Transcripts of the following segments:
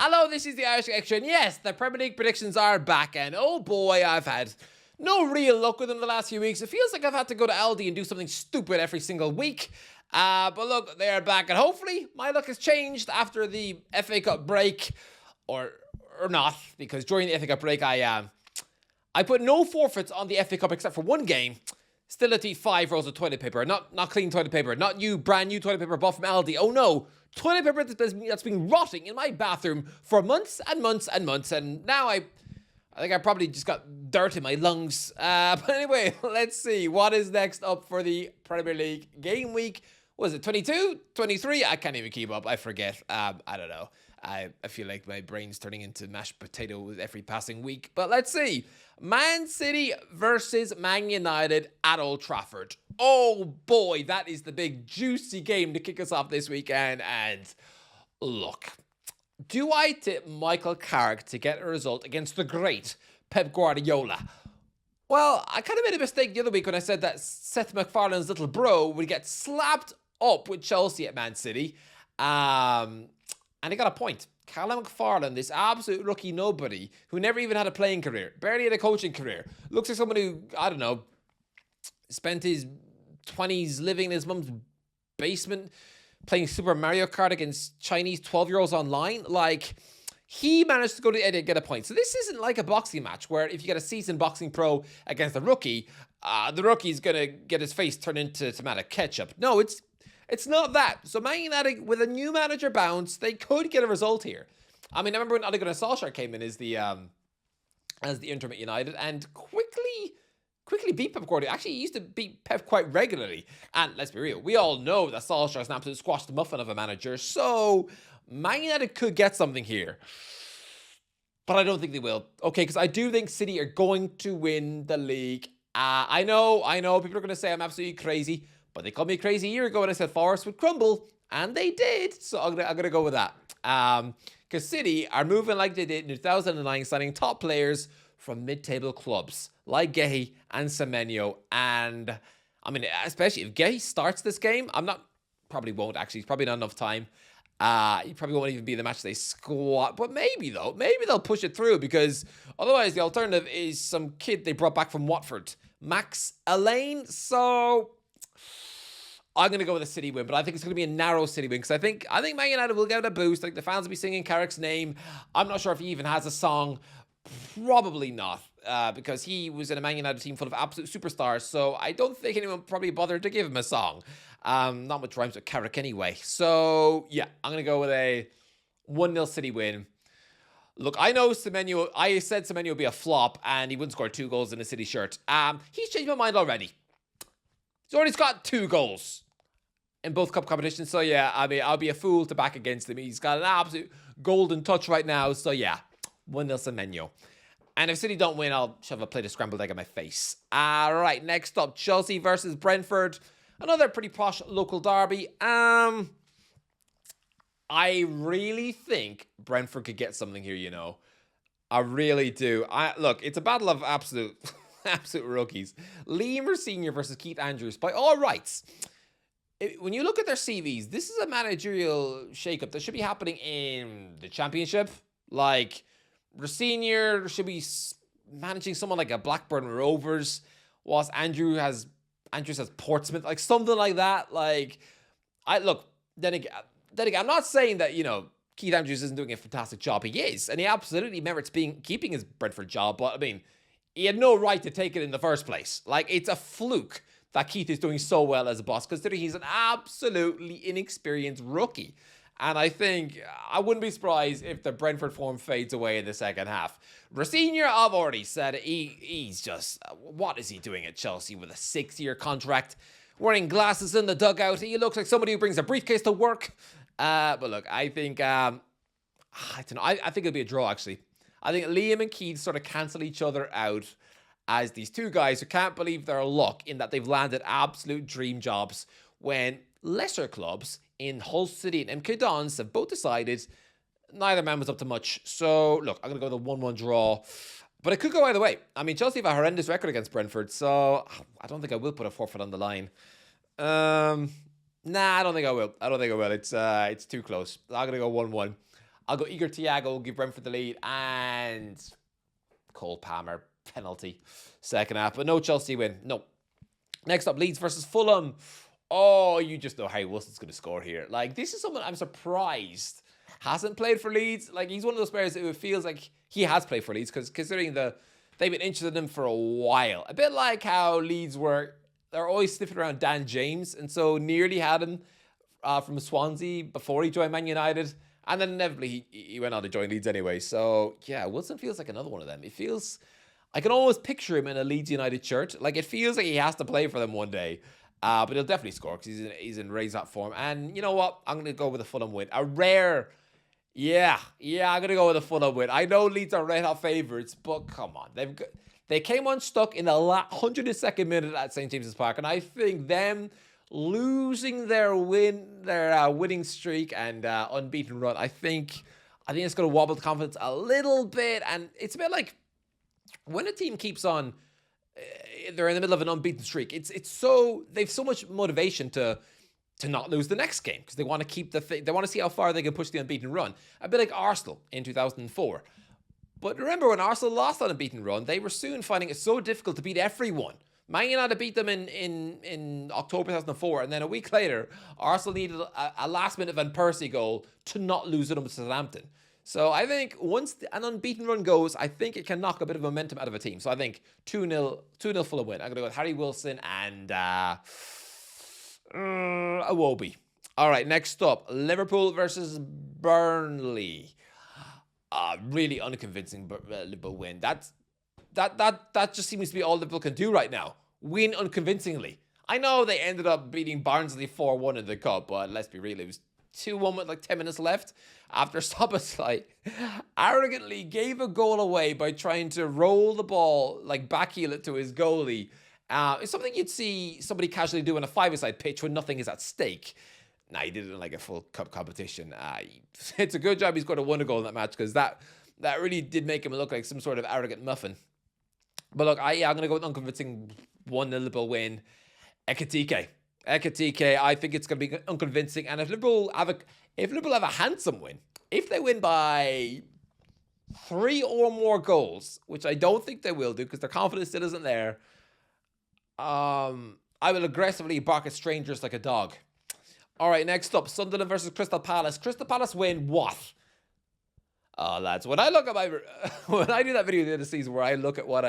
Hello, this is the Irish Extra, and yes, the Premier League predictions are back, and oh boy, I've had no real luck with them the last few weeks. It feels like I've had to go to Aldi and do something stupid every single week. But look, they're back, and hopefully my luck has changed after the FA Cup break, or not, because during the FA Cup break, I put no forfeits on the FA Cup except for one game. Still at the 5 rolls of toilet paper. Not clean toilet paper. Not new, brand new toilet paper bought from Aldi. Oh no. Toilet paper that's been rotting in my bathroom for months and months and months. And now I think I probably just got dirt in my lungs. But anyway, let's see. What is next up for the Premier League game week? Was it 22? 23? I can't even keep up. I forget. I don't know. I feel like my brain's turning into mashed potato with every passing week. But let's see. Man City versus Man United at Old Trafford. Oh boy, that is the big juicy game to kick us off this weekend. And look, do I tip Michael Carrick to get a result against the great Pep Guardiola? Well, I kind of made a mistake the other week when I said that Seth MacFarlane's little bro would get slapped up with Chelsea at Man City. And he got a point. Callum McFarlane, this absolute rookie nobody who never even had a playing career, barely had a coaching career, looks like someone who, I don't know, spent his 20s living in his mum's basement playing Super Mario Kart against Chinese 12-year-olds online. Like, he managed to go to the end and get a point. So this isn't like a boxing match where if you get a seasoned boxing pro against a rookie, the rookie's going to get his face turned into tomato ketchup. No, it's not that. So Man United, with a new manager bounce, they could get a result here. I mean, I remember when Ole Gunnar Solskjaer came in as the interim at United and quickly beat Pep Guardiola. Actually, he used to beat Pep quite regularly. And let's be real, we all know that Solskjaer is an absolute squashed muffin of a manager. So Man United could get something here. But I don't think they will. Okay, because I do think City are going to win the league. I know, people are going to say I'm absolutely crazy. But they called me crazy a year ago when I said Forest would crumble, and they did. So I'm gonna go with that. Because City are moving like they did in 2009, signing top players from mid-table clubs like Gehi and Semenyo. And I mean, especially if Gehi starts this game, probably won't actually. It's probably not enough time. He probably won't even be the match they squad. But maybe they'll push it through, because otherwise the alternative is some kid they brought back from Watford, Max Elaine. So I'm going to go with a City win, but I think it's going to be a narrow City win, because I think Man United will get a boost. Like, the fans will be singing Carrick's name. I'm not sure if he even has a song. Probably not, because he was in a Man United team full of absolute superstars, so I don't think anyone probably bothered to give him a song. Not much rhymes with Carrick anyway. So, yeah, I'm going to go with a 1-0 City win. Look, I know Semenyo. I said Semenyo would be a flop, and he wouldn't score 2 goals in a City shirt. He's changed my mind already. He's already got 2 goals in both cup competitions. So, yeah, I mean, I'll be a fool to back against him. He's got an absolute golden touch right now. So, yeah, 1-0 Semenyo. And if City don't win, I'll shove a plate of scrambled egg in my face. All right, next up, Chelsea versus Brentford. Another pretty posh local derby. I really think Brentford could get something here, you know. I really do. Look, it's a battle of absolute rookies. Liam Senior versus Keith Andrews. By all rights, when you look at their CVs, this is a managerial shakeup that should be happening in the Championship. Like, Senior should be managing someone like a Blackburn Rovers, whilst Andrews has Portsmouth, like something like that. Like, then again, I'm not saying that, you know, Keith Andrews isn't doing a fantastic job. He is, and he absolutely merits keeping his Brentford job. But I mean, he had no right to take it in the first place. Like, it's a fluke that Keith is doing so well as a boss, considering he's an absolutely inexperienced rookie. And I think I wouldn't be surprised if the Brentford form fades away in the second half. Senior, I've already said it, he's just, what is he doing at Chelsea with a 6-year contract? Wearing glasses in the dugout. He looks like somebody who brings a briefcase to work. But look, I think, I don't know. I think it'll be a draw, actually. I think Liam and Keith sort of cancel each other out as these two guys who can't believe their luck in that they've landed absolute dream jobs when lesser clubs in Hull City and MK Dons have both decided neither man was up to much. So, look, I'm going to go with a 1-1 draw. But it could go either way. I mean, Chelsea have a horrendous record against Brentford, so I don't think I will put a forfeit on the line. Nah, I don't think I will. It's too close. I'm going to go 1-1. I'll go Igor Thiago, give Brentford the lead, and Cole Palmer penalty second half. But no Chelsea win. No. Next up, Leeds versus Fulham. Oh, you just know Harry Wilson's going to score here. Like, this is someone I'm surprised hasn't played for Leeds. Like, he's one of those players who it feels like he has played for Leeds, because considering they've been interested in him for a while. A bit like how Leeds they're always sniffing around Dan James, and so nearly had him from Swansea before he joined Man United. And then inevitably he went on to join Leeds anyway. So, yeah, Wilson feels like another one of them. I can almost picture him in a Leeds United shirt. Like, it feels like he has to play for them one day. But he'll definitely score because he's in raised up form. And you know what? I'm going to go with a Fulham win. A rare... Yeah, I'm going to go with a Fulham win. I know Leeds are red hot favourites, but come on. They came unstuck in the 102nd minute at St. James's Park. And I think them losing their winning streak and unbeaten run, I think it's going to wobble the confidence a little bit. And it's a bit like when a team keeps on, they're in the middle of an unbeaten streak. They've so much motivation to not lose the next game because they want to keep they want to see how far they can push the unbeaten run. A bit like Arsenal in 2004. But remember when Arsenal lost on a unbeaten run, they were soon finding it so difficult to beat everyone. Man United beat them in October 2004, and then a week later, Arsenal needed a last-minute Van Persie goal to not lose it to Southampton. So I think once an unbeaten run goes, I think it can knock a bit of momentum out of a team. So I think 2-0 Fulham win. I'm going to go with Harry Wilson and Iwobi. All right, next up, Liverpool versus Burnley. Really unconvincing Liverpool win. That just seems to be all Liverpool can do right now. Win unconvincingly. I know they ended up beating Barnsley 4-1 in the cup, but let's be real, it was 2-1 with like 10 minutes left after Szoboszlai arrogantly gave a goal away by trying to roll the ball, like backheel it to his goalie. It's something you'd see somebody casually do on a five-a-side pitch when nothing is at stake. Nah, he did it in like a full cup competition. It's a good job he scored a goal in that match because that really did make him look like some sort of arrogant muffin. But look, I'm going to go with unconvincing 1-0 Liverpool win. Ekitike, I think it's going to be unconvincing. And if Liverpool have a handsome win, if they win by 3 or more goals, which I don't think they will do because their confidence still isn't there, I will aggressively bark at strangers like a dog. All right, next up, Sunderland versus Crystal Palace. Crystal Palace win what? Oh, lads, when I look at when I do that video at the end of the season where I look at what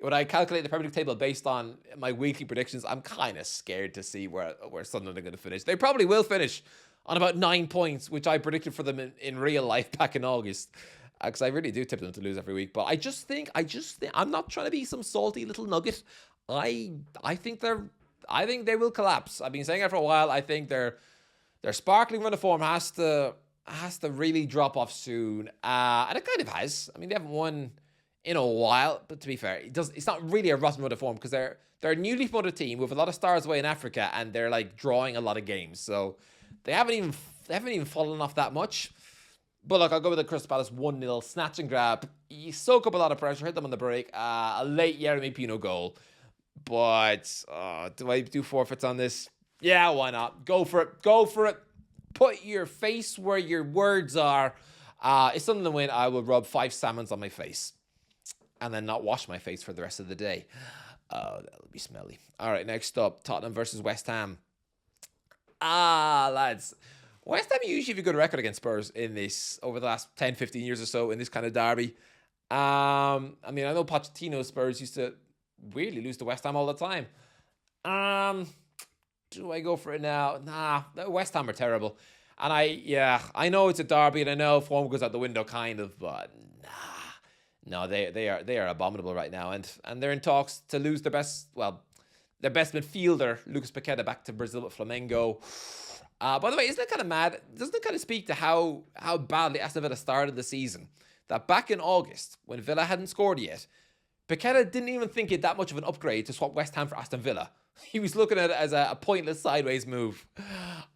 when I calculate the Premier League table based on my weekly predictions, I'm kind of scared to see where Sunderland are going to finish. They probably will finish on about 9 points, which I predicted for them in real life back in August. Because I really do tip them to lose every week. But I just think, I'm not trying to be some salty little nugget. I think they will collapse. I've been saying it for a while. I think their sparkling run of form has to really drop off soon. And it kind of has. I mean, they haven't won in a while, but to be fair, it's not really a rotten run of form because they're a newly promoted team with a lot of stars away in Africa, and they're like drawing a lot of games. So they haven't even fallen off that much. But look, I'll go with the Crystal Palace 1-0 snatch and grab. You soak up a lot of pressure, hit them on the break. A late Yeremy Pino goal. But do I do forfeits on this? Yeah, why not? Go for it. Put your face where your words are. If Sunderland win, I will rub 5 salmons on my face. And then not wash my face for the rest of the day. Oh, that'll be smelly. All right, next up, Tottenham versus West Ham. Lads. West Ham usually have a good record against Spurs in this, over the last 10, 15 years or so, in this kind of derby. I mean, I know Pochettino's Spurs used to weirdly lose to West Ham all the time. Do I go for it now? Nah, West Ham are terrible. And I know it's a derby, and I know form goes out the window, kind of, but no, they are abominable right now, and they're in talks to lose their best midfielder, Lucas Paqueta, back to Brazil with Flamengo. By the way, isn't it kind of mad? Doesn't it kind of speak to how badly Aston Villa started the season? That back in August, when Villa hadn't scored yet, Paqueta didn't even think it that much of an upgrade to swap West Ham for Aston Villa. He was looking at it as a pointless sideways move.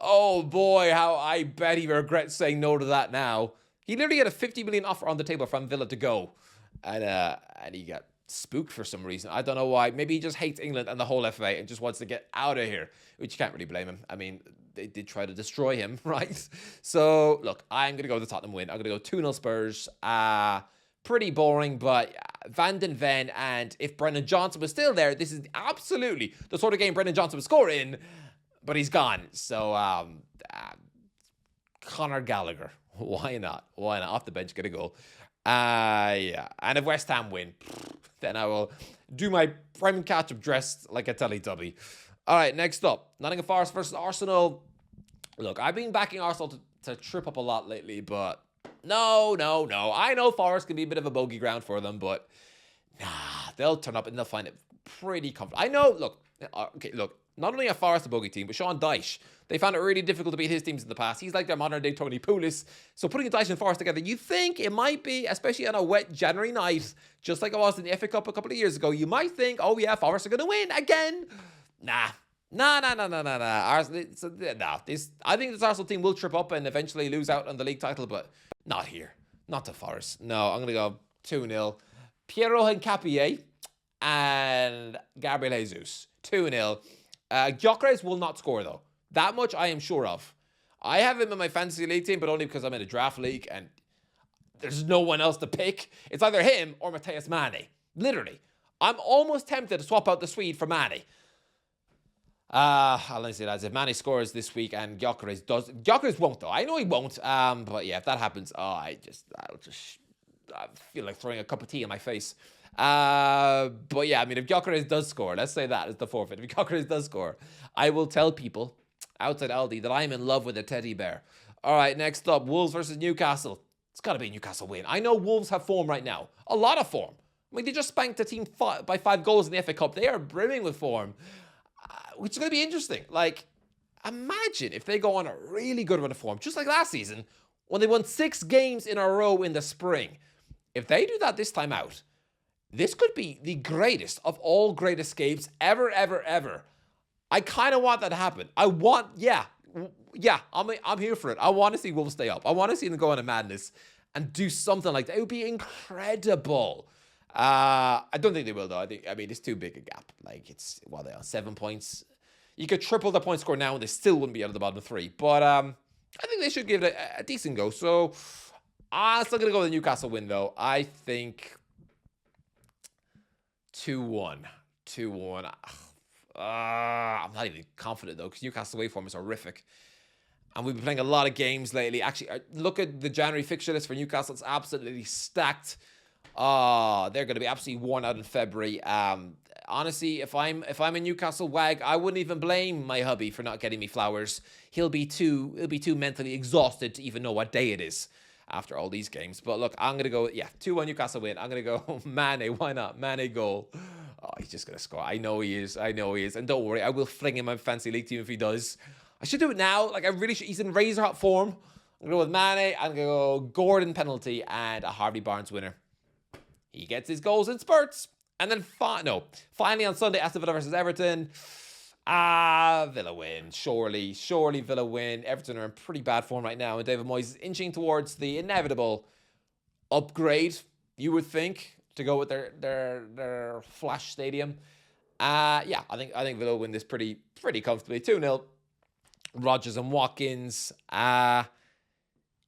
Oh boy, how I bet he regrets saying no to that now. He literally had a 50 million offer on the table from Villa to go. And he got spooked for some reason. I don't know why. Maybe he just hates England and the whole FA and just wants to get out of here, which you can't really blame him. I mean, they did try to destroy him, right? So, look, I'm going to go with the Tottenham win. I'm going to go 2-0 Spurs. Pretty boring, but Van den Ven, and if Brendan Johnson was still there, this is absolutely the sort of game Brendan Johnson would score in, but he's gone. So, Conor Gallagher. Why not? Why not? Off the bench, get a goal. Yeah. And if West Ham win, then I will do my prime catch-up dressed like a Teletubby. All right, next up, Nottingham Forest versus Arsenal. Look, I've been backing Arsenal to trip up a lot lately, but no. I know Forest can be a bit of a bogey ground for them, but nah, they'll turn up and they'll find it pretty comfortable. I know, look, not only are Forest a bogey team, but Sean Dyche, they found it really difficult to beat his teams in the past. He's like their modern-day Tony Pulis. So putting Dyche and Forest together, you think it might be, especially on a wet January night, just like it was in the FA Cup a couple of years ago, you might think, oh yeah, Forest are going to win again. Nah. Arsenal, I think this Arsenal team will trip up and eventually lose out on the league title, but not here. Not to Forest. No, I'm going to go 2-0. Piero Hincapié and Gabriel Jesus. 2-0. Gyökeres will not score, though. That much I am sure of. I have him in my fantasy league team, but only because I'm in a draft league and there's no one else to pick. It's either him or Matthias Mane. Literally. I'm almost tempted to swap out the Swede for Mane. I'll say that if Mane scores this week and Gyökeres does. Gyökeres won't, though. I know he won't. But yeah, if that happens, I feel like throwing a cup of tea in my face. But yeah, I mean, if Gyökeres does score, let's say that is the forfeit. If Gyökeres does score, I will tell people outside Aldi that I'm in love with a teddy bear. All right, next up, Wolves versus Newcastle. It's got to be a Newcastle win. I know Wolves have form right now. A lot of form. I mean, they just spanked a team by 5 goals in the FA Cup. They are brimming with form. Which is going to be interesting. Like, imagine if they go on a really good run of form, just like last season, when they won 6 games in a row in the spring. If they do that this time out, this could be the greatest of all great escapes ever. I kind of want that to happen. I'm here for it. I want to see Wolves stay up. I want to see them go on a madness and do something like that. It would be incredible. I don't think they will, though. I mean, it's too big a gap. Like, it's, they are 7 points. You could triple the point score now and they still wouldn't be out of the bottom 3. But I think they should give it a decent go. So, I'm still going to go with the Newcastle win, though. I think 2-1. 2-1. I'm not even confident, though, because Newcastle away form is horrific. And we've been playing a lot of games lately. Actually, look at the January fixture list for Newcastle. It's absolutely stacked. They're going to be absolutely worn out in February. Honestly, if I'm a Newcastle wag, I wouldn't even blame my hubby for not getting me flowers. He'll be too mentally exhausted to even know what day it is after all these games. But look, I'm going to go, 2-1 Newcastle win. I'm going to go Mane. Why not? Mane goal. Oh, he's just going to score. I know he is. And don't worry, I will fling him my fancy league team if he does. I should do it now. Like, I really should. He's in razor hot form. I'm going to go with Mane. I'm going to go Gordon penalty and a Harvey Barnes winner. He gets his goals in spurts. And then, finally on Sunday, Aston Villa versus Everton. Villa win. Surely Villa win. Everton are in pretty bad form right now. And David Moyes is inching towards the inevitable upgrade, you would think, to go with their flash stadium. I think Villa win this pretty comfortably. 2-0. Rodgers and Watkins. And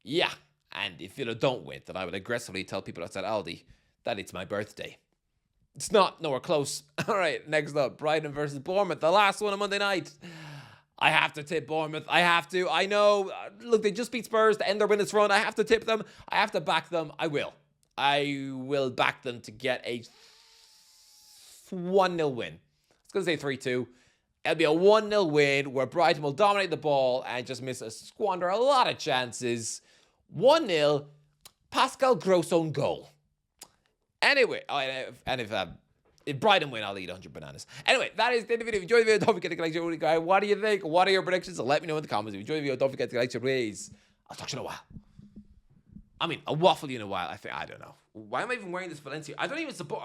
if Villa don't win, then I would aggressively tell people outside Aldi that it's my birthday. It's not nowhere close. All right, next up, Brighton versus Bournemouth, the last one on Monday night. I have to tip Bournemouth. I have to. I know. Look, they just beat Spurs to end their winners run. I have to tip them. I have to back them. I will back them to get a 1-0 win. I was going to say 3-2. It'll be a 1-0 win where Brighton will dominate the ball and just squander a lot of chances. 1-0, Pascal Gross own goal. Anyway, and if Brighton win, I'll eat 100 bananas. Anyway, that is the end of the video. If you enjoyed the video, don't forget to like your guy. What do you think? What are your predictions? Let me know in the comments. If you enjoyed the video, don't forget to like your please. I'll talk to you in a while. I mean, I'll waffle you in a while. I don't know. Why am I even wearing this Valencia? I don't even support...